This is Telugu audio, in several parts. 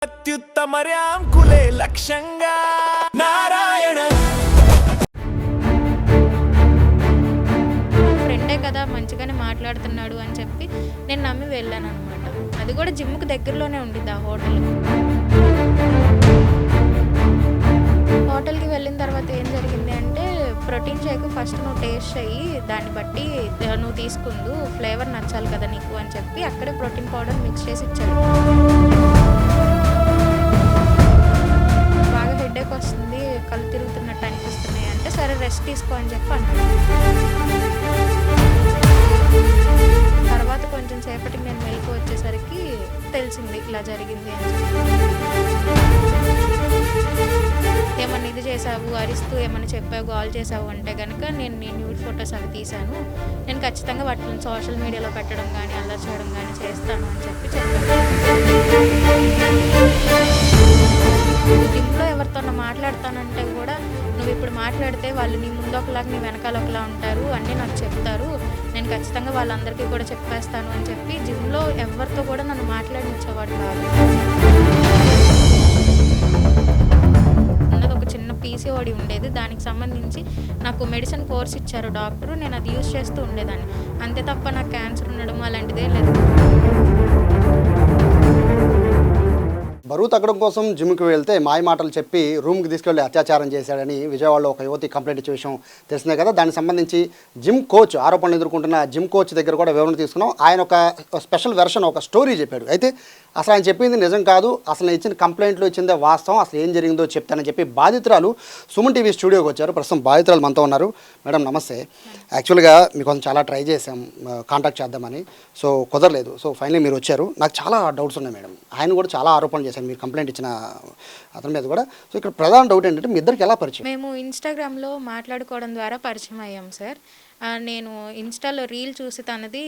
అత్యుత్తమర్యాంకులే లక్ష్యంగా నారాయణ ఫ్రెండే కదా మంచిగానే మాట్లాడుతున్నాడు అని చెప్పి నేను నమ్మి వెళ్ళాను అనమాట. అది కూడా జిమ్కి దగ్గరలోనే ఉండిద్ది ఆ హోటల్కి వెళ్ళిన తర్వాత ఏం జరిగింది అంటే, ప్రోటీన్ షేక్ ఫస్ట్ నువ్వు టేస్ట్ చెయ్యి, దాన్ని బట్టి నువ్వు తీసుకుందు, ఫ్లేవర్ నచ్చాలి కదా నీకు అని చెప్పి అక్కడే ప్రోటీన్ పౌడర్ మిక్స్ చేసి ఇచ్చాడు. బాగా హెడేక్ వస్తుంది, కళ్ళు తిరుగుతున్నట్టు అనిపిస్తున్నాయి అంటే సరే రెస్ట్ తీసుకో అని చెప్పి అన్నాడు. తర్వాత కొంచెం సేపటికి నేను మెలకు వచ్చేసరికి తెలిసింది ఇలా జరిగింది అని. ఏమన్నా ఇది చేసావు, అరిస్తూ ఏమన్నా చెప్పావు, కాల్ చేసావు అంటే కనుక నేను నీ న్యూడ్ ఫొటోస్ అవి తీశాను, నేను ఖచ్చితంగా వాటిని సోషల్ మీడియాలో పెట్టడం కానీ అల్లరి చేయడం కానీ చేస్తాను అని చెప్పి చెప్పాను. జిమ్లో ఎవరితోనో మాట్లాడతానంటే కూడా నువ్వు ఇప్పుడు మాట్లాడితే వాళ్ళు నీ ముందు ఒకలాగా నీ వెనకాల ఒకలా ఉంటారు అన్నీ నాకు చెప్తారు, నేను ఖచ్చితంగా వాళ్ళందరికీ కూడా చెప్పేస్తాను అని చెప్పి జిమ్లో ఎవరితో కూడా నన్ను మాట్లాడించేవాడు కాదు. అన్నది ఒక చిన్న పీసీఓడి ఉండేది, దానికి సంబంధించి నాకు మెడిసిన్ కోర్స్ ఇచ్చారు డాక్టరు, నేను అది యూజ్ చేస్తూ ఉండేదాన్ని, అంతే తప్ప నాకు క్యాన్సర్ ఉండడం అలాంటిదే లేదు. బరువు తగ్గడం కోసం జిమ్కి వెళ్తే మాయ మాటలు చెప్పి రూమ్కి తీసుకెళ్లి అత్యాచారం చేశాడని విజయవాడలో ఒక యువతి కంప్లైంట్ ఇచ్చే విషయం తెలిసిందే కదా. దానికి సంబంధించి జిమ్ కోచ్ ఆరోపణలు ఎదుర్కొంటున్న జిమ్ కోచ్ దగ్గర కూడా వివరణ తీసుకున్నాం. ఆయన ఒక స్పెషల్ వెర్షన్ ఒక స్టోరీ చెప్పాడు. అయితే అసలు ఆయన చెప్పింది నిజం కాదు, అసలు నేను ఇచ్చిన కంప్లైంట్లో ఇచ్చిందే వాస్తవం, అసలు ఏం జరిగిందో చెప్తానని చెప్పి బాధితురాలు సుమన్ టీవీ స్టూడియోకి వచ్చారు. ప్రస్తుతం బాధితురాలు మనతో ఉన్నారు. మేడం నమస్తే. యాక్చువల్గా మీకోసం చాలా ట్రై చేసాం కాంటాక్ట్ చేద్దామని, సో కుదరలేదు. సో ఫైనలీ మీరు వచ్చారు. నాకు చాలా డౌట్స్ ఉన్నాయి మేడం. ఆయన కూడా చాలా ఆరోపణలు చేశాను మీరు కంప్లైంట్ ఇచ్చిన అతని మీద కూడా. సో ఇక్కడ ప్రధాన డౌట్ ఏంటంటే మీ ఇద్దరికి ఎలా పరిచయం? మేము ఇన్స్టాగ్రామ్లో మాట్లాడుకోవడం ద్వారా పరిచయం అయ్యాం సార్. నేను ఇన్స్టాలో రీల్ చూసి తనది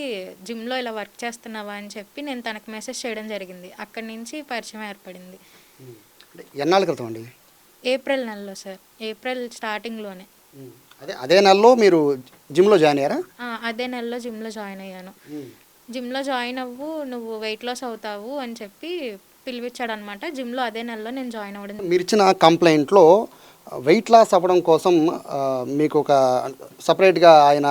జిమ్లో ఇలా వర్క్ చేస్తున్నావా అని చెప్పి నేను తనకు మెసేజ్ చేయడం జరిగింది. అక్కడి నుంచి పరిచయం ఏర్పడింది. ఎన్నాళ్ళ క్రితం అండి? ఏప్రిల్ నెలలో సార్, ఏప్రిల్ స్టార్టింగ్లోనే. అదే నెలలో మీరు జిమ్లో జాయిన్ అయ్యారా? అదే నెలలో జిమ్లో జాయిన్ అయ్యాను. జిమ్లో జాయిన్ అవ్వు, నువ్వు వెయిట్ లాస్ అవుతావు అని చెప్పి పిలిపించాడు అనమాట. జిమ్లో అదే నెలలో నేను జాయిన్ అవ్వడం. మీరు ఇచ్చిన కంప్లైంట్లో వెయిట్ లాస్ అవ్వడం కోసం మీకు ఒక సపరేట్గా ఆయన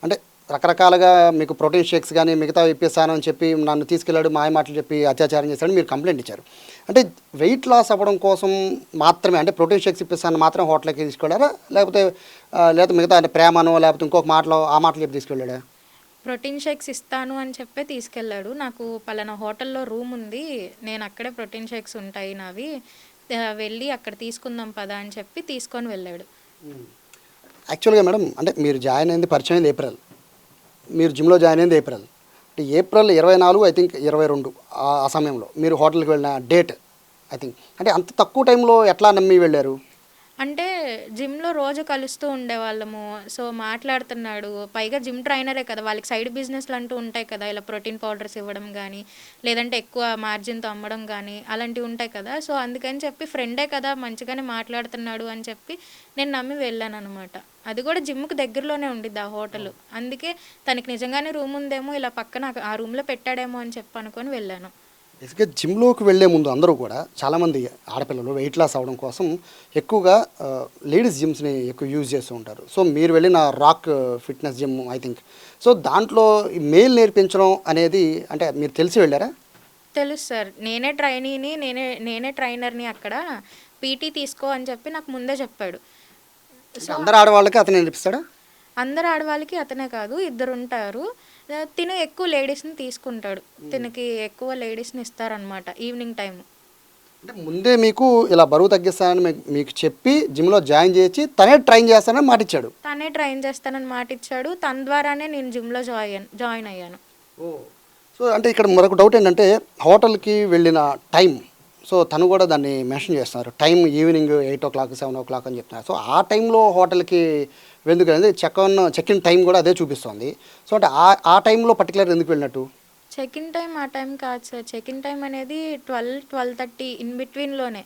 అంటే రకరకాలుగా మీకు ప్రోటీన్ షేక్స్ కానీ మిగతా ఇప్పిస్తాను అని చెప్పి నన్ను తీసుకెళ్ళాడు, మాయ మాటలు చెప్పి అత్యాచారం చేశాడు మీరు కంప్లైంట్ ఇచ్చారు. అంటే వెయిట్ లాస్ అవ్వడం కోసం మాత్రమే అంటే ప్రోటీన్ షేక్స్ ఇప్పిస్తాను మాత్రం హోటల్కి తీసుకెళ్ళారా, లేకపోతే మిగతా అంటే ప్రేమనో లేకపోతే ఇంకొక మాటలో ఆ మాటలు చెప్పి తీసుకెళ్ళాడా? ప్రోటీన్ షేక్స్ ఇస్తాను అని చెప్పే తీసుకెళ్ళాడు. నాకు పలానా హోటల్లో రూమ్ ఉంది, నేను అక్కడే ప్రోటీన్ షేక్స్ ఉంటాయి నావి, వెళ్ళి అక్కడ తీసుకుందాం పదా అని చెప్పి తీసుకొని వెళ్ళాడు. యాక్చువల్గా మేడం అంటే మీరు జాయిన్ అయింది పరిచయం అయింది ఏప్రిల్, మీరు జిమ్లో జాయిన్ అయింది ఏప్రిల్, అంటే ఏప్రిల్ 24 ఐ థింక్ 22 ఆ సమయంలో మీరు హోటల్కి వెళ్ళిన డేట్ ఐ థింక్. అంటే అంత తక్కువ టైంలో ఎట్లా నమ్మి వెళ్ళారు? అంటే జిమ్లో రోజు కలుస్తూ ఉండేవాళ్ళము, సో మాట్లాడుతున్నాడు, పైగా జిమ్ ట్రైనరే కదా, వాళ్ళకి సైడ్ బిజినెస్లు అంటూ ఉంటాయి కదా, ఇలా ప్రోటీన్ పౌడర్స్ ఇవ్వడం కానీ లేదంటే ఎక్కువ మార్జిన్తో అమ్మడం కానీ అలాంటివి ఉంటాయి కదా. సో అందుకని చెప్పి ఫ్రెండే కదా మంచిగానే మాట్లాడుతున్నాడు అని చెప్పి నేను నమ్మి వెళ్ళాను అనమాట. అది కూడా జిమ్కి దగ్గరలోనే ఉండిద్ది ఆ హోటల్, అందుకే తనకి నిజంగానే రూమ్ ఉందేమో ఇలా పక్కన ఆ రూమ్లో పెట్టాడేమో అని చెప్పి అనుకొని వెళ్ళాను. బేసిక్గా జిమ్లోకి వెళ్ళే ముందు అందరూ కూడా చాలామంది ఆడపిల్లలు వెయిట్ లాస్ అవ్వడం కోసం ఎక్కువగా లేడీస్ జిమ్స్ని ఎక్కువ యూజ్ చేస్తూ ఉంటారు. సో మీరు వెళ్ళిన rock fitness gym I think, so దాంట్లో మేల్ నేర్పించడం అనేది అంటే మీరు తెలిసి వెళ్ళారా? తెలుసు సార్, నేనే ట్రైనీని, నేనే ట్రైనర్ని, అక్కడ పీటీ తీసుకో అని చెప్పి నాకు ముందే చెప్పాడు. సో అందరు ఆడవాళ్ళకి అతను నేర్పిస్తాడా? అందరు ఆడవాళ్ళకి అతనే కాదు, ఇద్దరు ఉంటారు. తిను ఎక్కువ లేడీస్ని తీసుకుంటాడు, తినకి ఎక్కువ లేడీస్ని ఇస్తారనమాట ఈవినింగ్ టైం. అంటే ముందే మీకు ఇలా బరువు తగ్గిస్తానని మీకు చెప్పి జిమ్లో జాయిన్ చేసి తనే ట్రైన్ చేస్తానని మాట ఇచ్చాడు? తనే ట్రైన్ చేస్తానని మాట ఇచ్చాడు, తన ద్వారానే నేను జిమ్లో జాయిన్ అయ్యాను. సో అంటే ఇక్కడ మరొక డౌట్ ఏంటంటే హోటల్కి వెళ్ళిన టైం, సో తను కూడా దాన్ని మెన్షన్ చేస్తున్నారు, టైం ఈవినింగ్ 8 o'clock 7 o'clock అని చెప్తున్నారు. సో ఆ టైంలో హోటల్కి ఎందుకు అనేది చెక్ ఇన్ టైం కూడా అదే చూపిస్తుంది. సో అంటే ఆ టైంలో పర్టికులర్ ఎందుకు వెళ్ళినట్టు? చెక్ ఇన్ టైం ఆ టైం కాదు సార్, చెక్ ఇన్ టైం అనేది 12-12:30 ఇన్ బిట్వీన్లోనే.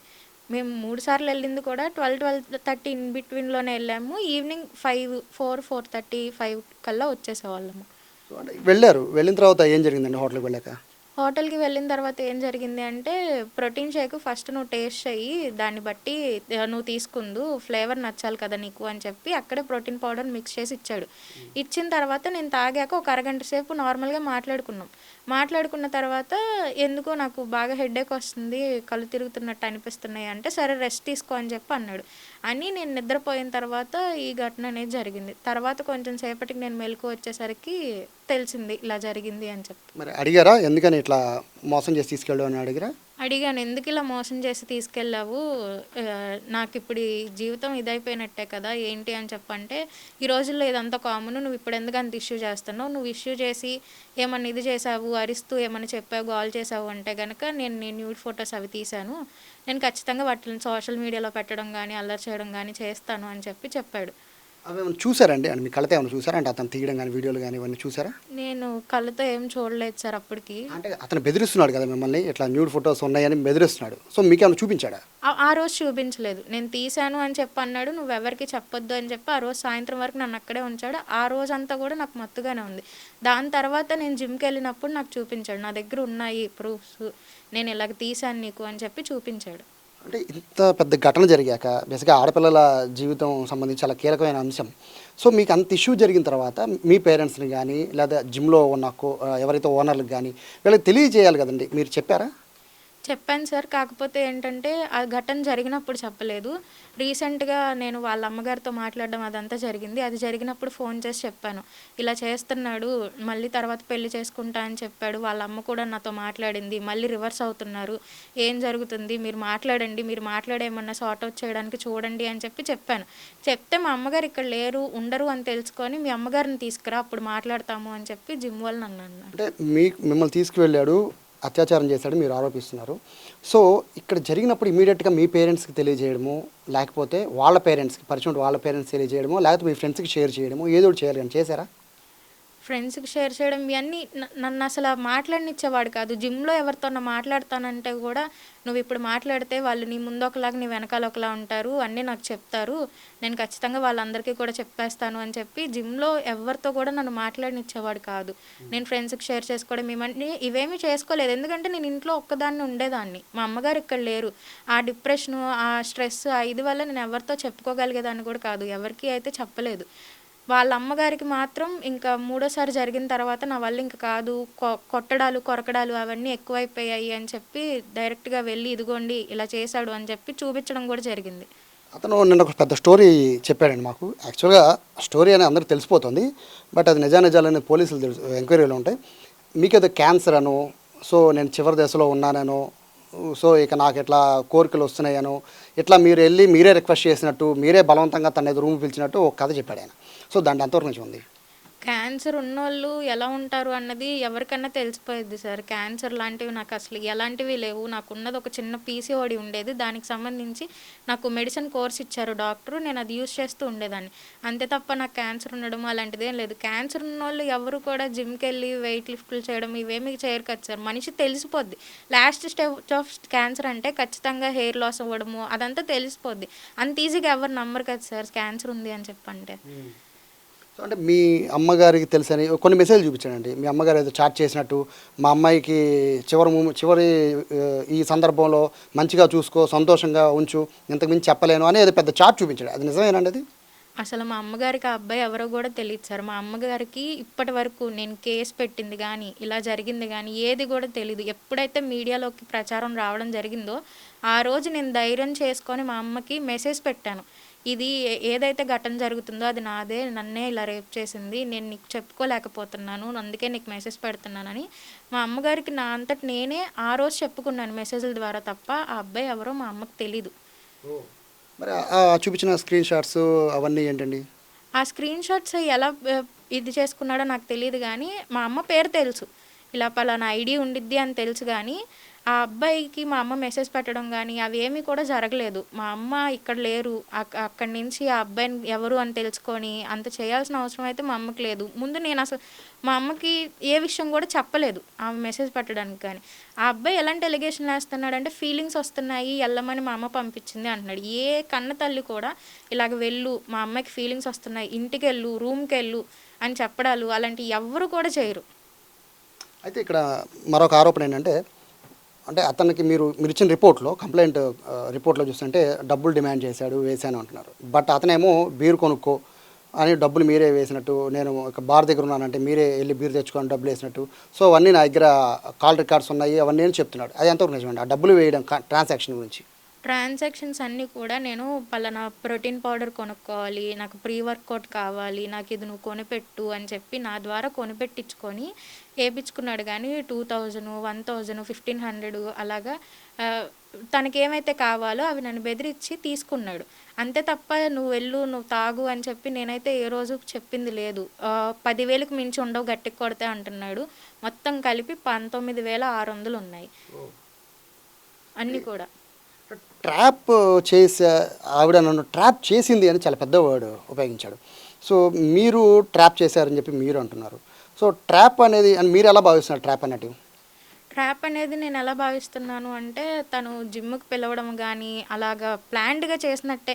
మేము 3 సార్లు వెళ్ళింది కూడా 12-12:30 ఇన్ బిట్వీన్లోనే వెళ్ళాము. ఈవినింగ్ 4-4:30-5 కల్లా వచ్చేసేవాళ్ళము. సో అంటే వెళ్ళారు, వెళ్ళిన తర్వాత ఏం జరిగిందండి హోటల్కి వెళ్ళాక? హోటల్‌కి వెళ్ళిన తర్వాత ఏం జరిగింది అంటే, ప్రోటీన్ షేక్ ఫస్ట్ నువ్వు టేస్ట్ చెయ్యి. దాన్ని బట్టి నువ్వు తీసుకుందు. ఫ్లేవర్ నచ్చాలి కదా నీకు అని చెప్పి అక్కడే ప్రోటీన్ పౌడర్ మిక్స్ చేసి ఇచ్చాడు. ఇచ్చిన తర్వాత నేను తాగాక ఒక అరగంట సేపు నార్మల్‌గా మాట్లాడుకున్నాం. మాట్లాడుకున్న తర్వాత ఎందుకో నాకు బాగా హెడేక్ వస్తుంది. కళ్ళు తిరుగుతున్నట్టు అనిపిస్తున్నాయి అంటే, సరే రెస్ట్ తీసుకో అని చెప్పి అన్నాడు. అని నేను నిద్రపోయిన తర్వాత ఈ ఘటన అనేది జరిగింది. తర్వాత కొంచెం సేపటికి నేను మెలుకువ వచ్చేసరికి తెలిసింది ఇలా జరిగింది అని చెప్పి. మరి అడిగారా ఎందుకని ఇట్లా మోసం చేసి తీసుకెళ్ళావు అని అడిగారా? అడిగాను, ఎందుకు ఇలా మోసం చేసి తీసుకెళ్ళావు, నాకిప్పుడు ఈ జీవితం ఇదైపోయినట్టే కదా ఏంటి అని చెప్పంటే, ఈ రోజుల్లో ఇదంతా కామన్, నువ్వు ఇప్పుడు ఎందుకు అంత ఇష్యూ చేస్తున్నావు, నువ్వు ఇష్యూ చేసి ఏమన్నా ఇది చేసావు, అరిస్తూ ఏమన్నా చెప్పావు, గోల్ చేసావు అంటే కనుక నేను న్యూడ్ ఫొటోస్ అవి తీశాను, నేను ఖచ్చితంగా వాటిని సోషల్ మీడియాలో పెట్టడం కానీ అల్లరి చేయడం కానీ చేస్తాను అని చెప్పి చెప్పాడు. అవి ఏమైనా చూసారండి అంటే మీ కళ్ళతో ఏమైనా చూసారా అంటే అతను తీయడం కానీ వీడియోలు కానీ ఇవన్నీ చూసారా? నేను కళ్ళతో ఏం చూడలేదు సార్ అప్పటికి. అంటే అతను బెదిరిస్తున్నాడు కదా మిమ్మల్ని, ఇట్లా న్యూడ్ ఫొటోస్ ఉన్నాయని బెదిరిస్తున్నాడు. సో మీకేమైనా చూపించాడా? ఆ రోజు చూపించలేదు. నేను తీశాను అని చెప్పి అన్నాడు, నువ్వెవరికి చెప్పొద్దు అని చెప్పి ఆ రోజు సాయంత్రం వరకు నన్ను అక్కడే ఉంచాడు. ఆ రోజంతా కూడా నాకు మత్తుగానే ఉంది. దాని తర్వాత నేను జిమ్కి వెళ్ళినప్పుడు నాకు చూపించాడు, నా దగ్గర ఉన్నాయి ప్రూఫ్స్, నేను ఇలాగ తీశాను నీకు అని చెప్పి చూపించాడు. అంటే ఇంత పెద్ద ఘటన జరిగాక బేసిక్గా ఆడపిల్లల జీవితం సంబంధించి చాలా కీలకమైన అంశం. సో మీకు అంత ఇష్యూ జరిగిన తర్వాత మీ పేరెంట్స్ని కానీ లేదా జిమ్లో ఉన్న ఎవరైతే ఓనర్లకు కానీ వీళ్ళకి తెలియజేయాలి కదండి, మీరు చెప్పారా? చెప్పాను సార్, కాకపోతే ఏంటంటే ఆ ఘటన జరిగినప్పుడు చెప్పలేదు. రీసెంట్గా నేను వాళ్ళ అమ్మగారితో మాట్లాడడం అదంతా జరిగింది. అది జరిగినప్పుడు ఫోన్ చేసి చెప్పాను, ఇలా చేస్తున్నాడు, మళ్ళీ తర్వాత పెళ్లి చేసుకుంటా అని చెప్పాడు, వాళ్ళ అమ్మ కూడా నాతో మాట్లాడింది, మళ్ళీ రివర్స్ అవుతున్నారు, ఏం జరుగుతుంది, మీరు మాట్లాడండి, మీరు మాట్లాడేమన్నా సార్ట్ అవుట్ చేయడానికి చూడండి అని చెప్పి చెప్పాను. చెప్తే మా అమ్మగారు ఇక్కడ లేరు, ఉండరు అని తెలుసుకొని మీ అమ్మగారిని తీసుకురా అప్పుడు మాట్లాడతాము అని చెప్పి జిమ్ వాళ్ళు నన్ను అన్నారు. అంటే మిమ్మల్ని తీసుకువెళ్ళాడు, అత్యాచారం చేశాడు మీరు ఆరోపిస్తున్నారు. సో ఇక్కడ జరిగినప్పుడు ఇమీడియట్గా మీ పేరెంట్స్కి తెలియజేయడము, లేకపోతే వాళ్ళ పేరెంట్స్కి పరిచయం వాళ్ళ పేరెంట్స్ తెలియజేయడము, లేకపోతే మీ ఫ్రెండ్స్కి షేర్ చేయడము, ఏదో ఒకటి చేయాలి అని చేశారా? ఫ్రెండ్స్కి షేర్ చేయడం ఇవన్నీ నన్ను అసలు మాట్లాడనిచ్చేవాడు కాదు. జిమ్లో ఎవరితోన్నా మాట్లాడతానంటే కూడా, నువ్వు ఇప్పుడు మాట్లాడితే వాళ్ళు నీ ముందు ఒకలాగా నీ వెనకాల ఒకలా ఉంటారు, అన్నీ నాకు చెప్తారు, నేను ఖచ్చితంగా వాళ్ళందరికీ కూడా చెప్పేస్తాను అని చెప్పి జిమ్లో ఎవరితో కూడా నన్ను మాట్లాడనిచ్చేవాడు కాదు. నేను ఫ్రెండ్స్కి షేర్ చేసుకోవడం ఇవేమీ చేసుకోలేదు, ఎందుకంటే నేను ఇంట్లో ఒక్కదాన్ని ఉండేదాన్ని, మా అమ్మగారు ఇక్కడ లేరు. ఆ డిప్రెషను, ఆ స్ట్రెస్, ఆ ఇది వల్ల నేను ఎవరితో చెప్పుకోగలిగేదాన్ని కూడా కాదు, ఎవరికి అయితే చెప్పలేదు. వాళ్ళ అమ్మగారికి మాత్రం ఇంకా మూడోసారి జరిగిన తర్వాత నా వల్ల ఇంక కాదు, కొట్టడాలు కొరకడాలు అవన్నీ ఎక్కువైపోయాయి అని చెప్పి డైరెక్ట్గా వెళ్ళి ఇదిగోండి ఇలా చేశాడు అని చెప్పి చూపించడం కూడా జరిగింది. అతను నిన్న ఒక పెద్ద స్టోరీ చెప్పాడండి మాకు. యాక్చువల్గా స్టోరీ అని అందరికీ తెలిసిపోతుంది, బట్ అది నిజానిజాలని పోలీసులు ఎంక్వైరీలో ఉంటాయి. మీకు ఏదో క్యాన్సర్ అను, సో నేను చివరి దశలో ఉన్నానను, సో ఇక నాకు ఇట్లా కోరికలు వస్తున్నాయను, ఇట్లా మీరు వెళ్ళి మీరే రిక్వెస్ట్ చేసినట్టు, మీరే బలవంతంగా తన రూమ్ పిలిచినట్టు ఒక కథ చెప్పాడు ఆయన. సో దాంట్లో ఎంతవరకు నుంచి ఉంది? క్యాన్సర్ ఉన్నోళ్ళు ఎలా ఉంటారు అన్నది ఎవరికన్నా తెలిసిపోయింది సార్. క్యాన్సర్ లాంటివి నాకు అసలు ఎలాంటివి లేవు. నాకున్నది ఒక చిన్న పీసీఓడి ఉండేది, దానికి సంబంధించి నాకు మెడిసిన్ కోర్స్ ఇచ్చారు డాక్టరు, నేను అది యూస్ చేస్తూ ఉండేదాన్ని, అంతే తప్ప నాకు క్యాన్సర్ ఉండడం అలాంటిది ఏం లేదు. క్యాన్సర్ ఉన్నోళ్ళు ఎవరు కూడా జిమ్కి వెళ్ళి వెయిట్ లిఫ్ట్లు చేయడం ఇవేమీ చేయరు కదా సార్. మనిషి తెలిసిపోద్ది, లాస్ట్ స్టేజ్ ఆఫ్ క్యాన్సర్ అంటే ఖచ్చితంగా హెయిర్ లాస్ అవ్వడము అదంతా తెలిసిపోద్ది. అంత ఈజీగా ఎవరు నమ్మరు కదా సార్ క్యాన్సర్ ఉంది అని చెప్పంటే. సో అంటే మీ అమ్మగారికి తెలుసని కొన్ని మెసేజ్ చూపించాడండి, మీ అమ్మగారు ఏదో చాట్ చేసినట్టు, మా అమ్మాయికి చివరి ఈ సందర్భంలో మంచిగా చూసుకో, సంతోషంగా ఉంచు, ఇంతకుమించి చెప్పలేను అని ఏదో పెద్ద చాట్ చూపించాడు, అది నిజమేనండి? అది అసలు మా అమ్మగారికి ఆ అబ్బాయి ఎవరో కూడా తెలియదు సార్. మా అమ్మగారికి ఇప్పటి వరకు నేను కేసు పెట్టింది కానీ ఇలా జరిగింది కానీ ఏది కూడా తెలీదు. ఎప్పుడైతే మీడియాలోకి ప్రచారం రావడం జరిగిందో ఆ రోజు నేను ధైర్యం చేసుకొని మా అమ్మకి మెసేజ్ పెట్టాను, ఇది ఏదైతే ఘటన జరుగుతుందో అది నాదే, నన్నే ఇలా రేప్ చేసింది, నేను నీకు చెప్పుకోలేకపోతున్నాను, అందుకే నీకు మెసేజ్ పెడుతున్నానని మా అమ్మగారికి నా అంతటి నేనే ఆ రోజు చెప్పుకున్నాను మెసేజ్ల ద్వారా తప్ప ఆ అబ్బాయి ఎవరో మా అమ్మకి తెలీదు. మరి చూపించిన స్క్రీన్ షాట్స్ అవన్నీ ఏంటండి? ఆ స్క్రీన్ షాట్స్ ఎలా ఇది చేసుకున్నాడో నాకు తెలియదు కానీ మా అమ్మ పేరు తెలుసు, ఇలా పలానా ఐడి ఉండిద్ది అని తెలుసు కానీ ఆ అబ్బాయికి మా అమ్మ మెసేజ్ పెట్టడం కానీ అవి ఏమీ కూడా జరగలేదు. మా అమ్మ ఇక్కడ లేరు, అక్కడి నుంచి ఆ అబ్బాయిని ఎవరు అని తెలుసుకొని అంత చేయాల్సిన అవసరం అయితే మా అమ్మకి లేదు. ముందు నేను అసలు మా అమ్మకి ఏ విషయం కూడా చెప్పలేదు ఆమె మెసేజ్ పెట్టడానికి. కానీ ఆ అబ్బాయి ఎలాంటి ఎలిగేషన్ వేస్తున్నాడంటే ఫీలింగ్స్ వస్తున్నాయి వెళ్ళమని మా అమ్మ పంపించింది అంటున్నాడు. ఏ కన్న తల్లి కూడా ఇలాగ వెళ్ళు, మా అమ్మాయికి ఫీలింగ్స్ వస్తున్నాయి, ఇంటికి వెళ్ళు, రూమ్కి వెళ్ళు అని చెప్పడాలు అలాంటివి ఎవ్వరు కూడా చేయరు. అయితే ఇక్కడ మరొక ఆరోపణ ఏంటంటే అంటే అతనికి మీరు ఇచ్చిన రిపోర్ట్లో కంప్లైంట్ రిపోర్ట్లో చూస్తుంటే డబ్బులు డిమాండ్ చేశాడు వేశాను అంటున్నారు. బట్ అతనేమో బీర్ కొనుక్కో అని డబ్బులు మీరే వేసినట్టు, నేను ఒక బార్ దగ్గర ఉన్నానంటే మీరే వెళ్ళి బీర్ తెచ్చుకొని డబ్బులు వేసినట్టు, సో అవన్నీ నా దగ్గర కాల్ రికార్డ్స్ ఉన్నాయి అవన్నీ అని చెప్తున్నాడు. అది ఎంతవరకు నిజమండి ఆ డబ్బులు వేయడం ట్రాన్సాక్షన్ గురించి? ట్రాన్సాక్షన్స్ అన్నీ కూడా నేను పలానా ప్రోటీన్ పౌడర్ కొనుక్కోవాలి, నాకు ప్రీ వర్కౌట్ కావాలి, నాకు ఇది నువ్వు కొనిపెట్టు అని చెప్పి నా ద్వారా కొనిపెట్టించుకొని వేయించుకున్నాడు. కానీ 2000, 1000, 1500 అలాగా తనకి ఏమైతే కావాలో అవి నన్ను బెదిరించి తీసుకున్నాడు. అంతే తప్ప నువ్వు వెళ్ళు, నువ్వు తాగు అని చెప్పి నేనైతే ఏ రోజు చెప్పింది లేదు. 10,000కి మించి ఉండవు గట్టికి కొడితే అంటున్నాడు. మొత్తం కలిపి 19,600 ఉన్నాయి అన్నీ కూడా. ట్రాప్ చేసే ఆవిడ నన్ను ట్రాప్ చేసింది అని చాలా పెద్ద వర్డ్ ఉపయోగించాడు. సో మీరు ట్రాప్ చేశారని చెప్పి మీరు అంటున్నారు. సో ట్రాప్ అనేది అని మీరు ఎలా భావిస్తున్నారు? ట్రాప్ అన్నట్టు ట్రాప్ అనేది నేను ఎలా భావిస్తున్నాను అంటే తను జిమ్కి పిలవడం కానీ అలాగా ప్లాన్డ్గా చేసినట్టే,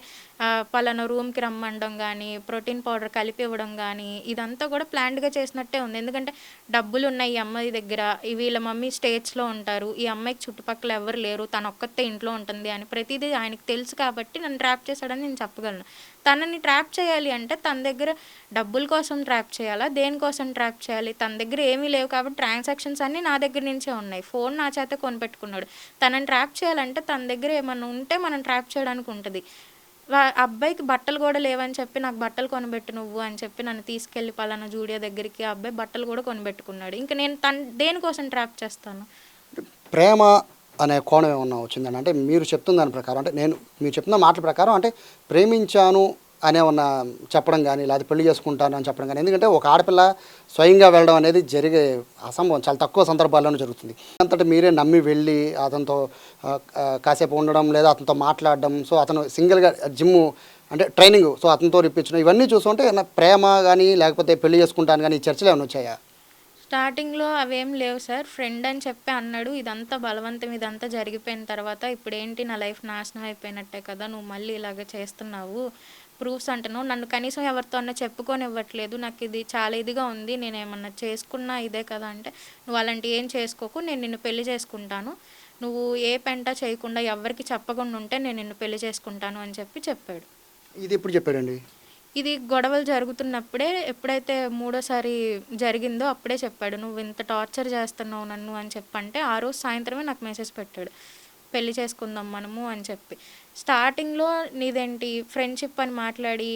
పలానా రూమ్కి రమ్మండం కానీ ప్రోటీన్ పౌడర్ కలిపి ఇవ్వడం కానీ ఇదంతా కూడా ప్లాన్డ్గా చేసినట్టే ఉంది. ఎందుకంటే డబ్బులు ఉన్నాయి ఈ అమ్మాయి దగ్గర, వీళ్ళ మమ్మీ స్టేట్స్లో ఉంటారు, ఈ అమ్మాయికి చుట్టుపక్కల ఎవరు లేరు, తను ఒక్కతే ఇంట్లో ఉంటుంది అని ప్రతిదీ ఆయనకి తెలుసు కాబట్టి నన్ను ట్రాప్ చేశాడని నేను చెప్పగలను. తనని ట్రాప్ చేయాలి అంటే తన దగ్గర డబ్బుల కోసం ట్రాప్ చేయాలా, దేనికోసం ట్రాప్ చేయాలి? తన దగ్గర ఏమీ లేవు కాబట్టి ట్రాన్సాక్షన్స్ అన్నీ నా దగ్గర నుంచే ఉన్నాయి. ఫోన్ నా చేత కొనిపెట్టుకున్నాడు. తనని ట్రాప్ చేయాలంటే తన దగ్గర ఏమన్నా ఉంటే మనం ట్రాప్ చేయడానికి ఉంటుంది. అబ్బాయికి బట్టలు కూడా లేవని చెప్పి నాకు బట్టలు కొనిపెట్టు నువ్వు అని చెప్పి నన్ను తీసుకెళ్ళి పలానా జూడియో దగ్గరికి ఆ అబ్బాయి బట్టలు కూడా కొనిపెట్టుకున్నాడు. ఇంకా నేను దేనికోసం ట్రాప్ చేస్తాను? ప్రేమ అనే కోణం ఏమన్నా వచ్చిందని అంటే మీరు చెప్తున్న దాని ప్రకారం, అంటే మీరు చెప్తున్న మాటల ప్రకారం అంటే ప్రేమించాను అనే ఉన్న చెప్పడం కానీ లేదా పెళ్లి చేసుకుంటాను అని చెప్పడం కానీ, ఎందుకంటే ఒక ఆడపిల్ల స్వయంగా వెళ్ళడం అనేది జరిగే అసంభవం, చాలా తక్కువ సందర్భాల్లోనే జరుగుతుంది. అంతటా మీరే నమ్మి వెళ్ళి అతనితో కాసేపు ఉండడం లేదా అతనితో మాట్లాడడం, సో అతను సింగిల్గా జిమ్ అంటే ట్రైనింగ్ సో అతనితో ఇప్పించడం, ఇవన్నీ చూస్తుంటే ప్రేమ కానీ లేకపోతే పెళ్లి చేసుకుంటాను కానీ ఈ చర్చలు ఏమైనా వచ్చాయా? స్టార్టింగ్లో అవేం లేవు సార్, ఫ్రెండ్ అని చెప్పి అన్నాడు. ఇదంతా బలవంతం, ఇదంతా జరిగిపోయిన తర్వాత ఇప్పుడు ఏంటి నా లైఫ్ నాశనం అయిపోయినట్టే కదా, నువ్వు మళ్ళీ ఇలాగ చేస్తున్నావు, ప్రూఫ్స్ అంటున్నావు, నన్ను కనీసం ఎవరితో అన్నా చెప్పుకొని ఇవ్వట్లేదు, నాకు ఇది చాలా ఇదిగా ఉంది, నేను ఏమన్నా చేసుకున్నా ఇదే కదా అంటే, నువ్వు అలాంటి ఏం చేసుకోకు, నేను నిన్ను పెళ్లి చేసుకుంటాను, నువ్వు ఏ పెంట చేయకుండా ఎవరికి చెప్పకుండా ఉంటే నేను నిన్ను పెళ్లి చేసుకుంటాను అని చెప్పాడు. ఇది ఎప్పుడు చెప్పాడండి? ఇది గొడవలు జరుగుతున్నప్పుడే, ఎప్పుడైతే మూడోసారి జరిగిందో అప్పుడే చెప్పాడు. నువ్వు ఇంత టార్చర్ చేస్తున్నావు నన్ను అని చెప్పంటే ఆ రోజు సాయంత్రమే నాకు మెసేజ్ పెట్టాడు, పెళ్లి చేసుకుందాం మనము అని చెప్పి. స్టార్టింగ్లో నీదేంటి ఫ్రెండ్షిప్ అని మాట్లాడి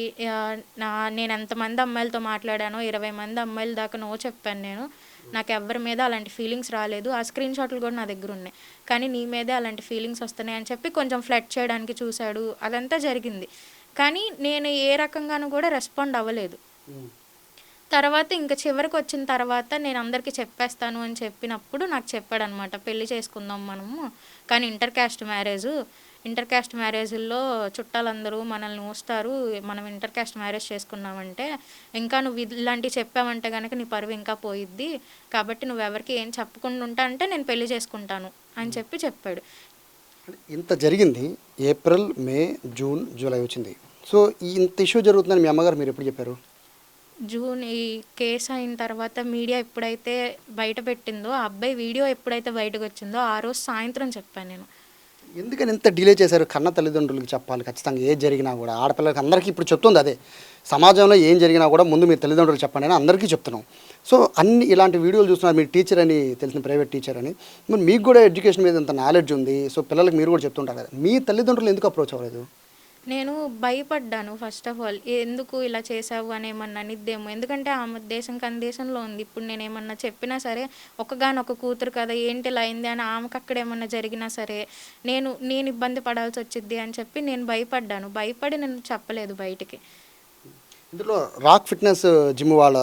నేను ఎంతమంది అమ్మాయిలతో మాట్లాడానో 20 మంది అమ్మాయిల దాకా నో చెప్పాను నేను, నాకు ఎవరి మీద అలాంటి ఫీలింగ్స్ రాలేదు, ఆ స్క్రీన్ షాట్లు కూడా నా దగ్గర ఉన్నాయి, కానీ నీ మీదే అలాంటి ఫీలింగ్స్ వస్తున్నాయి అని చెప్పి కొంచెం ఫ్లర్ట్ చేయడానికి చూశాడు. అదంతా జరిగింది. కానీ నేను ఏ రకంగానూ కూడా రెస్పాండ్ అవ్వలేదు. తర్వాత ఇంకా చివరికి వచ్చిన తర్వాత నేను అందరికీ చెప్పేస్తాను అని చెప్పినప్పుడు నాకు చెప్పాడనమాట, పెళ్లి చేసుకుందాం మనము, కానీ ఇంటర్ క్యాస్ట్ మ్యారేజ్ల్లో చుట్టాలందరూ మనల్ని చూస్తారు, మనం ఇంటర్ క్యాస్ట్ మ్యారేజ్ చేసుకున్నామంటే ఇంకా నువ్వు ఇలాంటివి చెప్పావంటే కనుక నీ పరువు ఇంకా పోయిద్ది, కాబట్టి నువ్వెవరికి ఏం చెప్పకుండా ఉంటా అంటే నేను పెళ్లి చేసుకుంటాను అని చెప్పాడు. ఇంత జరిగింది, ఏప్రిల్, మే, జూన్, జూలై వచ్చింది. సో ఇంత ఇష్యూ జరుగుతుందని మీ అమ్మగారు మీరు ఎప్పుడు చెప్పారు? జూన్ ఈ కేసు అయిన తర్వాత మీడియా ఎప్పుడైతే బయట పెట్టిందో, ఆ అబ్బాయి వీడియో ఎప్పుడైతే బయటకు వచ్చిందో ఆ రోజు సాయంత్రం చెప్పాను నేను. ఎందుకని ఇంత డిలే చేశారు? కన్న తల్లిదండ్రులకి చెప్పాలి ఖచ్చితంగా, ఏది జరిగినా కూడా. ఆడపిల్లలకి అందరికీ ఇప్పుడు చెప్తుంది అదే, సమాజంలో ఏం జరిగినా కూడా ముందు మీ తల్లిదండ్రులు చెప్పండి అని అందరికీ చెప్తున్నాం. సో అన్ని ఇలాంటి వీడియోలు చూస్తున్నారు, మీరు టీచర్ అని తెలిసిన, ప్రైవేట్ టీచర్ అని, మరి మీకు కూడా ఎడ్యుకేషన్ మీద ఇంత నాలెడ్జ్ ఉంది, సో పిల్లలకి మీరు కూడా చెప్తుంటారు కదా, మీ తల్లిదండ్రులు ఎందుకు అప్రోచ్ అవ్వలేదు? నేను భయపడ్డాను ఫస్ట్ ఆఫ్ ఆల్, ఎందుకు ఇలా చేసావు అని ఏమన్నా అనిద్దేమో, ఎందుకంటే ఆమె దేశం కందేశంలో ఉంది. ఇప్పుడు నేను ఏమన్నా చెప్పినా సరే ఒకగానొక కూతురు కదా ఏంటి ఇలా అయింది అని ఆమెకు అక్కడ ఏమన్నా జరిగినా సరే నేను ఇబ్బంది పడాల్సి వచ్చింది అని చెప్పి నేను భయపడి నేను చెప్పలేదు బయటికి. ఇందులో రాక్ ఫిట్నెస్ జిమ్ వాళ్ళ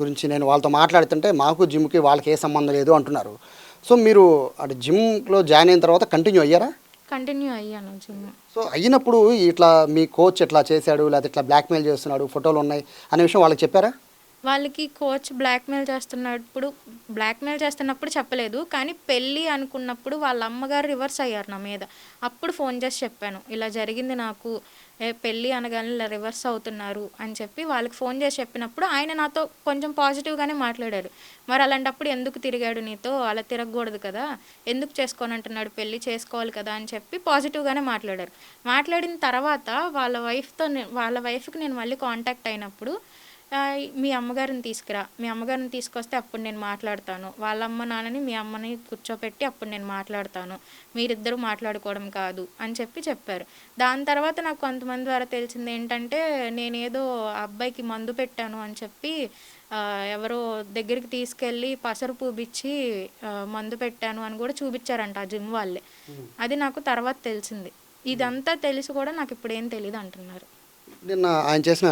గురించి నేను వాళ్ళతో మాట్లాడుతుంటే మాకు జిమ్కి వాళ్ళకి ఏ సంబంధం లేదు అంటున్నారు. సో మీరు అటు జిమ్లో జాయిన్ అయిన తర్వాత కంటిన్యూ అయ్యారా? కంటిన్యూ అయ్యాను జిమ్. సో అయినప్పుడు ఇట్లా మీ కోచ్ ఎట్లా చేశాడు, లేకపోతే ఇట్లా బ్లాక్మెయిల్ చేస్తున్నాడు, ఫోటోలు ఉన్నాయి అనే విషయం వాళ్ళకి చెప్పారా? వాళ్ళకి కోచ్ బ్లాక్‌మెయిల్ చేస్తున్నప్పుడు చెప్పలేదు. కానీ పెళ్లి అనుకున్నప్పుడు వాళ్ళ అమ్మగారు రివర్స్ అయ్యారు నా మీద. అప్పుడు ఫోన్ చేసి చెప్పాను. ఇలా జరిగింది నాకు. పెళ్లి అనగానే ఇలా రివర్స్ అవుతున్నారు అని చెప్పి వాళ్ళకి ఫోన్ చేసి చెప్పినప్పుడు ఆయన నాతో కొంచెం పాజిటివ్‌గానే మాట్లాడారు. మరి అలాంటప్పుడు ఎందుకు తిరిగాడు నీతో? అలా తిరగకూడదు కదా! ఎందుకు చేసుకోనంటున్నాడు పెళ్లి? చేసుకోవాలి కదా! అని చెప్పి పాజిటివ్‌గానే మాట్లాడారు. మాట్లాడిన తర్వాత వాళ్ళ వైఫ్‌కి నేను మళ్ళీ కాంటాక్ట్ అయినప్పుడు మీ అమ్మగారిని తీసుకురా. మీ అమ్మగారిని తీసుకొస్తే అప్పుడు నేను మాట్లాడతాను. వాళ్ళ అమ్మ, నాన్నని మీ అమ్మని కూర్చోపెట్టి అప్పుడు నేను మాట్లాడతాను. మీరిద్దరూ మాట్లాడుకోవడం కాదు అని చెప్పారు. దాని తర్వాత నాకు కొంతమంది ద్వారా తెలిసింది ఏంటంటే, నేనేదో ఆ అబ్బాయికి మందు పెట్టాను అని చెప్పి ఎవరో దగ్గరికి తీసుకెళ్ళి పసరు పూపిచ్చి మందు పెట్టాను అని కూడా చూపించారంట ఆ జిమ్ వాళ్ళే. అది నాకు తర్వాత తెలిసింది. ఇదంతా తెలిసి కూడా నాకు ఇప్పుడేం తెలీదు అంటున్నారు. నిన్న ఆయన చేసిన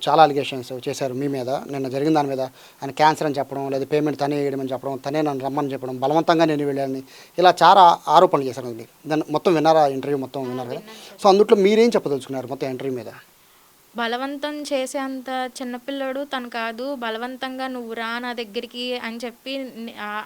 చాలా అలిగేషన్స్ చేశారు మీ మీద. నిన్న జరిగిన దాని మీద ఆయన క్యాన్సర్ అని చెప్పడం, లేదా పేమెంట్ తనే వేయడమని చెప్పడం, తనే నన్ను రమ్మని చెప్పడం, బలవంతంగా నేను వెళ్ళాలని, ఇలా చాలా ఆరోపణలు చేశారండి. దాన్ని మొత్తం విన్నారా? ఇంటర్వ్యూ మొత్తం విన్నారు కదా? సో అందుట్లో మీరేం చెప్పదలుచుకున్నారు మొత్తం ఇంటర్వ్యూ మీద? బలవంతం చేసేంత చిన్నపిల్లోడు తను కాదు. బలవంతంగా నువ్వు రా నా దగ్గరికి అని చెప్పి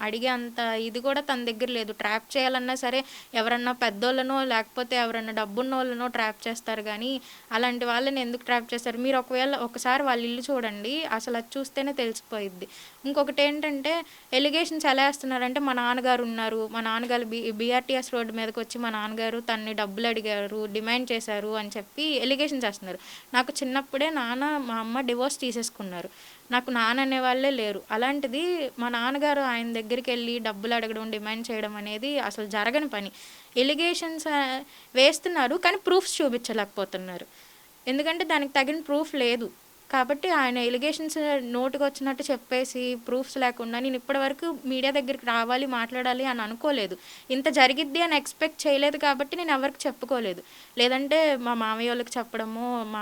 అడిగే అంత ఇది కూడా తన దగ్గర లేదు. ట్రాప్ చేయాలన్నా సరే ఎవరన్నా పెద్దోళ్ళనో లేకపోతే ఎవరన్నా డబ్బున్నోళ్ళనో ట్రాప్ చేస్తారు కానీ అలాంటి వాళ్ళని ఎందుకు ట్రాప్ చేస్తారు? మీరు ఒకసారి వాళ్ళ ఇల్లు చూడండి. అసలు అది చూస్తేనే తెలిసిపోయిద్ది. ఇంకొకటి ఏంటంటే ఎలిగేషన్స్ ఎలా వేస్తున్నారంటే మా నాన్నగారు ఉన్నారు. మా నాన్నగారు బీఆర్టీఎస్ రోడ్డు మీదకి వచ్చి మా నాన్నగారు తనని డబ్బులు అడిగారు, డిమాండ్ చేశారు అని చెప్పి ఎలిగేషన్స్ వేస్తున్నారు. నాకు చిన్నప్పుడే మా అమ్మ డివోర్స్ తీసేసుకున్నారు. నాకు నాన్న అనేవాళ్ళే లేరు. అలాంటిది మా నాన్నగారు ఆయన దగ్గరికి వెళ్ళి డబ్బులు అడగడం, డిమాండ్ చేయడం అనేది అసలు జరగని పని. ఎలిగేషన్స్ వేస్తున్నారు కానీ ప్రూఫ్స్ చూపించలేకపోతున్నారు. ఎందుకంటే దానికి తగిన ప్రూఫ్ లేదు. కాబట్టి ఆయన ఎలిగేషన్స్ నోటికొచ్చినట్టు చెప్పేసి ప్రూఫ్స్ లేకుండా నేను ఇప్పటివరకు మీడియా దగ్గరికి రావాలి, మాట్లాడాలి అని అనుకోలేదు. ఇంత జరిగిద్ది అని ఎక్స్పెక్ట్ చేయలేదు కాబట్టి నేను ఎవరికి చెప్పుకోలేదు. లేదంటే మా మామయ్య వాళ్ళకి చెప్పడము, మా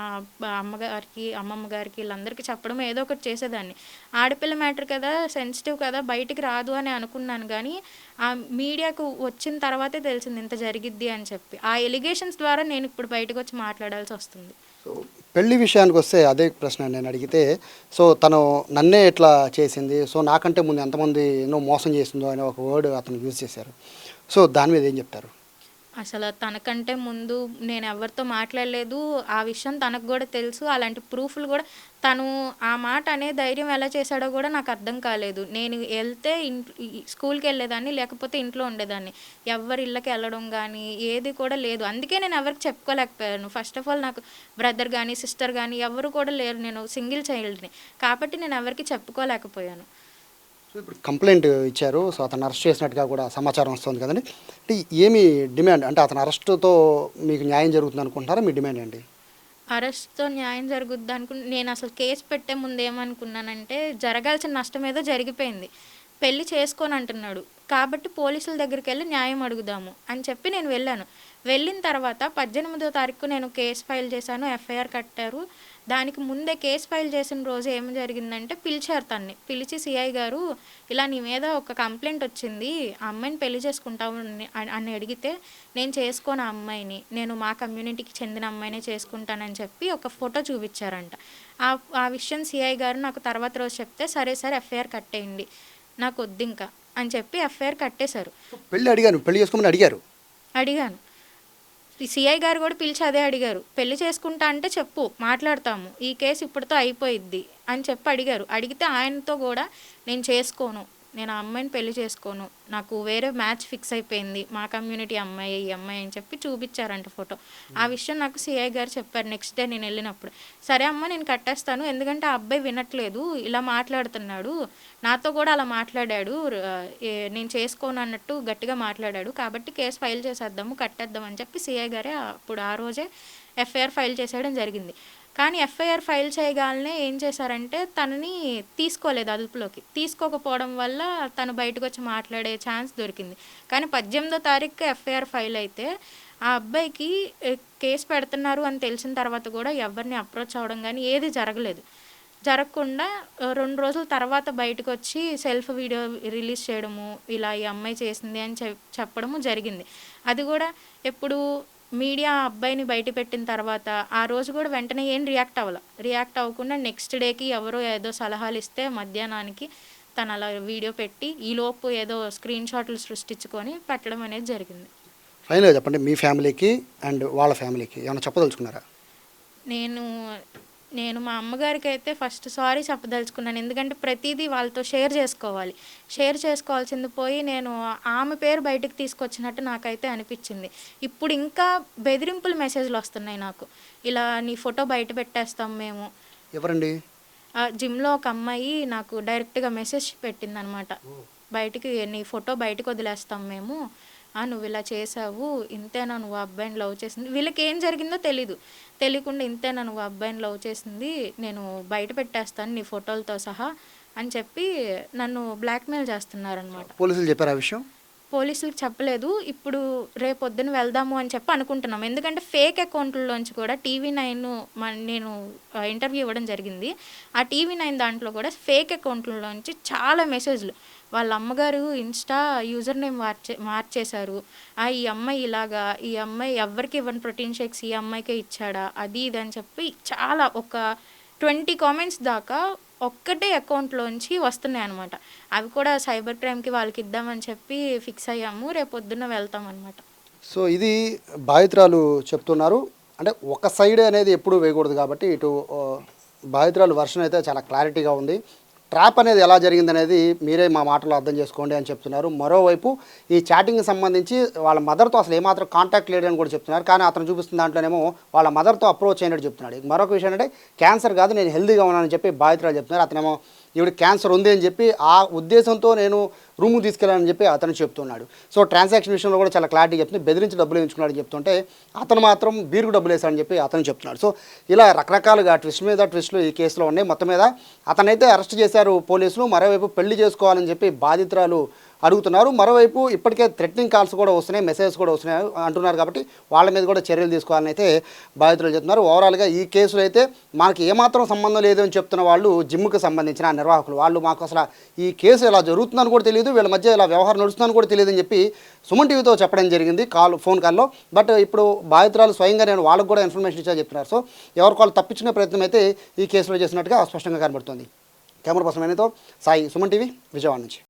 అమ్మమ్మ గారికి వీళ్ళందరికీ చెప్పడము ఏదో ఒకటి చేసేదాన్ని. ఆడపిల్ల మ్యాటర్ కదా, సెన్సిటివ్ కదా, బయటికి రాదు అని అనుకున్నాను కానీ ఆ మీడియాకు వచ్చిన తర్వాతే తెలిసింది ఇంత జరిగిద్ది అని చెప్పి. ఆ ఎలిగేషన్స్ ద్వారా నేను ఇప్పుడు బయటకు వచ్చి మాట్లాడాల్సి వస్తుంది. సో పెళ్లి విషయానికి వస్తే అదే ప్రశ్న నేను అడిగితే, సో తను నన్నే ఎట్లా చేసింది, సో నాకంటే ముందు ఎంతమంది ఎన్నో మోసం చేసిందో అనే ఒక వర్డ్ అతను యూజ్ చేశారు. సో దాని మీద ఏం చెప్తారు? అసలు తనకంటే ముందు నేను ఎవరితో మాట్లాడలేదు. ఆ విషయం తనకు కూడా తెలుసు. అలాంటి ప్రూఫ్‌లు కూడా తను ఆ మాట అనే ధైర్యం ఎలా చేశాడో కూడా నాకు అర్థం కాలేదు. నేను ఎళ్తే స్కూల్‌కెళ్ళేదాన్ని, లేకపోతే ఇంట్లో ఉండేదాన్ని. ఎవ్వరి ఇళ్ళకి వెళ్ళడం గానీ, ఏది కూడా లేదు. అందుకే నేను ఎవరికీ చెప్పుకోలేకపోయాను. ఫస్ట్ ఆఫ్ ఆల్ నాకు బ్రదర్ గానీ, సిస్టర్ గానీ ఎవ్వరు కూడా లేరు. నేను సింగిల్ చైల్డ్‌ని. కాబట్టి నేను ఎవరికీ చెప్పుకోలేకపోయాను. సో ఇప్పుడు కంప్లైంట్ ఇచ్చారు. సో అతను అరెస్ట్ చేసినట్టుగా కూడా సమాచారం వస్తుంది కదండి. అంటే ఏమి డిమాండ్, అంటే అతని అరెస్ట్‌తో మీకు న్యాయం జరుగుతుంది అనుకుంటున్నారా? మీ డిమాండ్ ఏంటి? అరెస్ట్‌తో న్యాయం జరుగుద్ది నేను అసలు కేసు పెట్టే ముందు ఏమనుకున్నానంటే, జరగాల్సిన నష్టం ఏదో జరిగిపోయింది. పెళ్లి చేసుకోనంటున్నాడు. కాబట్టి పోలీసుల దగ్గరికెళ్ళి న్యాయం అడుగుదాము అని చెప్పి నేను వెళ్ళాను. వెళ్ళిన తర్వాత 18వ తారీఖు నేను కేస్ ఫైల్ చేశాను. ఎఫ్ఐఆర్ కట్టారు. దానికి ముందే కేస్ ఫైల్ చేసిన రోజు ఏం జరిగిందంటే పిలిచారు తన్ని. పిలిచి సిఐ గారు ఇలా నీ మీద ఒక కంప్లైంట్ వచ్చింది. ఆ అమ్మాయిని పెళ్లి చేసుకుంటావు అని అడిగితే నేను చేసుకోను ఆ అమ్మాయిని. నేను మా కమ్యూనిటీకి చెందిన అమ్మాయినే చేసుకుంటానని చెప్పి ఒక ఫోటో చూపించారంట. ఆ విషయం సిఐ గారు నాకు తర్వాత రోజు చెప్తే సరే ఎఫ్ఐఆర్ కట్టేయండి. నాకు వద్దింకా అని చెప్పి ఎఫ్ఐఆర్ కట్టేశారు. పెళ్లి చేసుకోమని అడిగాను. సిఐ గారు కూడా పిలిచి అదే అడిగారు. పెళ్లి చేసుకుంటా అంటే చెప్పు, మాట్లాడతాము. ఈ కేసు ఇప్పటితో అయిపోయిద్ది అని చెప్పి అడిగారు. అడిగితే ఆయనతో కూడా నేను చేసుకోను, నేను ఆ అమ్మాయిని పెళ్లి చేసుకోను, నాకు వేరే మ్యాచ్ ఫిక్స్ అయిపోయింది, మా కమ్యూనిటీ అమ్మాయి ఈ అమ్మాయి అని చెప్పి చూపించారంట ఫోటో. ఆ విషయం నాకు సిఐ గారు చెప్పారు నెక్స్ట్ డే నేను వెళ్ళినప్పుడు. సరే అమ్మ నేను కట్టేస్తాను, ఎందుకంటే ఆ అబ్బాయి వినట్లేదు, ఇలా మాట్లాడుతున్నాడు, నాతో కూడా అలా మాట్లాడాడు, నేను చేసుకోను అన్నట్టు గట్టిగా మాట్లాడాడు, కాబట్టి కేసు ఫైల్ చేసేద్దాము, కట్టేద్దాం అని చెప్పి సిఐ గారే అప్పుడు ఆ రోజే ఎఫ్ఐఆర్ ఫైల్ చేసేయడం జరిగింది. కానీ ఎఫ్ఐఆర్ ఫైల్ చేయగానే ఏం చేశారంటే తనని తీసుకోలేదు అదుపులోకి. తీసుకోకపోవడం వల్ల తను బయటకు వచ్చి మాట్లాడే ఛాన్స్ దొరికింది. కానీ 18వ తారీఖు ఎఫ్ఐఆర్ ఫైల్ అయితే ఆ అబ్బాయికి కేసు పెడుతున్నారు అని తెలిసిన తర్వాత కూడా ఎవరిని అప్రోచ్ అవ్వడం కానీ ఏది జరగకుండా 2 రోజుల తర్వాత బయటకు వచ్చి సెల్ఫ్ వీడియో రిలీజ్ చేయడము, ఇలా ఈ అమ్మాయి చేసింది అని చెప్పడము జరిగింది. అది కూడా ఎప్పుడు మీడియా అబ్బాయిని బయట పెట్టిన తర్వాత ఆ రోజు కూడా వెంటనే ఏం రియాక్ట్ అవ్వకుండా నెక్స్ట్ డేకి ఎవరో ఏదో సలహాలు ఇస్తే మధ్యాహ్నానికి తను అలా వీడియో పెట్టి ఈలోపు ఏదో స్క్రీన్ షాట్లు సృష్టించుకొని పెట్టడం అనేది జరిగింది. ఫైనల్గా చెప్పండి, మీ ఫ్యామిలీకి అండ్ వాళ్ళ ఫ్యామిలీకి ఏమైనా చెప్పదలుచుకున్నారా? నేను మా అమ్మగారికి అయితే ఫస్ట్ సారీ చెప్పదలుచుకున్నాను. ఎందుకంటే ప్రతిదీ వాళ్ళతో షేర్ చేసుకోవాల్సింది పోయి నేను ఆమె పేరు బయటకు తీసుకొచ్చినట్టు నాకైతే అనిపించింది. ఇప్పుడు ఇంకా బెదిరింపుల మెసేజ్లు వస్తున్నాయి నాకు, ఇలా నీ ఫోటో బయట పెట్టేస్తాం మేము. ఎవరండి? జిమ్లో ఒక అమ్మాయి నాకు డైరెక్ట్గా మెసేజ్ పెట్టిందనమాట, బయటికి నీ ఫోటో బయటకు వదిలేస్తాం మేము, నువ్వు ఇలా చేసావు, ఇంతేనా నువ్వు అబ్బాయిని లవ్ చేసింది, వీళ్ళకి ఏం జరిగిందో తెలియకుండా ఇంతేనా నువ్వు అబ్బాయిని లవ్ చేసింది, నేను బయట పెట్టేస్తాను నీ ఫోటోలతో సహా అని చెప్పి నన్ను బ్లాక్మెయిల్ చేస్తున్నారనమాట. పోలీసులు చెప్పారు ఆ విషయం? పోలీసులకు చెప్పలేదు. ఇప్పుడు రేపొద్దున వెళ్దాము అని చెప్పి అనుకుంటున్నాం. ఎందుకంటే ఫేక్ అకౌంట్లలోంచి కూడా TV9 నేను ఇంటర్వ్యూ ఇవ్వడం జరిగింది. ఆ TV9 దాంట్లో కూడా ఫేక్ అకౌంట్లలోంచి చాలా మెసేజ్లు వాళ్ళ అమ్మగారు ఇన్స్టా యూజర్ నేమ్ మార్చేశారు, ఈ అమ్మాయి ఇలాగా, ఈ అమ్మాయి ఎవరికి ఇవ్వని ప్రోటీన్ షేక్స్ ఈ అమ్మాయికే ఇచ్చాడా, అది ఇది అని చెప్పి చాలా ఒక 20 కామెంట్స్ దాకా ఒక్కటే అకౌంట్లోంచి వస్తున్నాయి అనమాట. అవి కూడా సైబర్ క్రైమ్కి వాళ్ళకి ఇద్దామని చెప్పి ఫిక్స్ అయ్యాము, రేపొద్దున వెళ్తామన్నమాట. సో ఇది బాధితురాలు చెప్తున్నారు. అంటే ఒక సైడ్ అనేది ఎప్పుడూ వేయకూడదు కాబట్టి ఇటు బాధితురాలు వర్షన్ అయితే చాలా క్లారిటీగా ఉంది. ట్రాప్ అనేది ఎలా జరిగిందనేది మీరే మా మాటలో అర్థం చేసుకోండి అని చెప్తున్నారు. మరోవైపు ఈ చాటింగ్కి సంబంధించి వాళ్ళ మదర్తో అసలు ఏమాత్రం కాంటాక్ట్ లేదని కూడా చెప్తున్నారు. కానీ అతను చూపిస్తున్న దాంట్లోనేమో వాళ్ళ మదర్తో అప్రోచ్ అయినట్టు చెప్తున్నాడు. మరొక విషయం అంటే క్యాన్సర్ కాదు, నేను హెల్తీగా ఉన్నానని చెప్పి బాధితురాలు చెప్తున్నారు. అతనేమో ఈవిడ క్యాన్సర్ ఉంది అని చెప్పి ఆ ఉద్దేశంతో నేను రూమ్కి తీసుకెళ్ళాలని చెప్పి అతను చెప్తున్నాడు. సో ట్రాన్సాక్షన్ విషయంలో కూడా చాలా క్లారిటీ చెప్తుంది. బెదిరించి డబ్బులు వేయించుకున్నాడని చెప్తుంటే అతను మాత్రం బీరుకు డబ్బులు వేశాడని చెప్పి అతను చెప్తున్నాడు. సో ఇలా రకరకాలుగా ట్విస్ట్ మీద ట్విస్టులు ఈ కేసులో ఉన్నాయి. మొత్తం మీద అతనైతే అరెస్ట్ చేశారు పోలీసులు. మరోవైపు పెళ్లి చేసుకోవాలని చెప్పి బాధితురాలు అడుగుతున్నారు. మరోవైపు ఇప్పటికే థ్రెటనింగ్ కాల్స్ కూడా వస్తున్నాయి, మెసేజెస్ కూడా వస్తున్నాయి అంటున్నారు. కాబట్టి వాళ్ళ మీద కూడా చర్యలు తీసుకోవాలని అయితే బాధితులు చెప్తున్నారు. ఓవరాల్గా ఈ కేసులో అయితే మనకి ఏమాత్రం సంబంధం లేదు అని చెప్తున్న వాళ్ళు జిమ్కి సంబంధించిన నిర్వాహకులు, వాళ్ళు మాకు అసలు ఈ కేసు ఇలా జరుగుతుందని కూడా తెలియదు, వీళ్ళ మధ్య ఇలా వ్యవహారం నడుస్తుందని కూడా తెలియదు అని చెప్పి సుమన్ టీవీతో చెప్పడం జరిగింది ఫోన్ కాల్లో. బట్ ఇప్పుడు బాధితురాలు స్వయంగా నేను వాళ్ళకు కూడా ఇన్ఫర్మేషన్ ఇచ్చా చెప్తున్నారు. సో ఎవరికి వాళ్ళు తప్పించుకునే ప్రయత్నం అయితే ఈ కేసులో చేసినట్టుగా స్పష్టంగా కనబడుతుంది. Camera person Sai, Suman TV, Vijayawada నుంచి.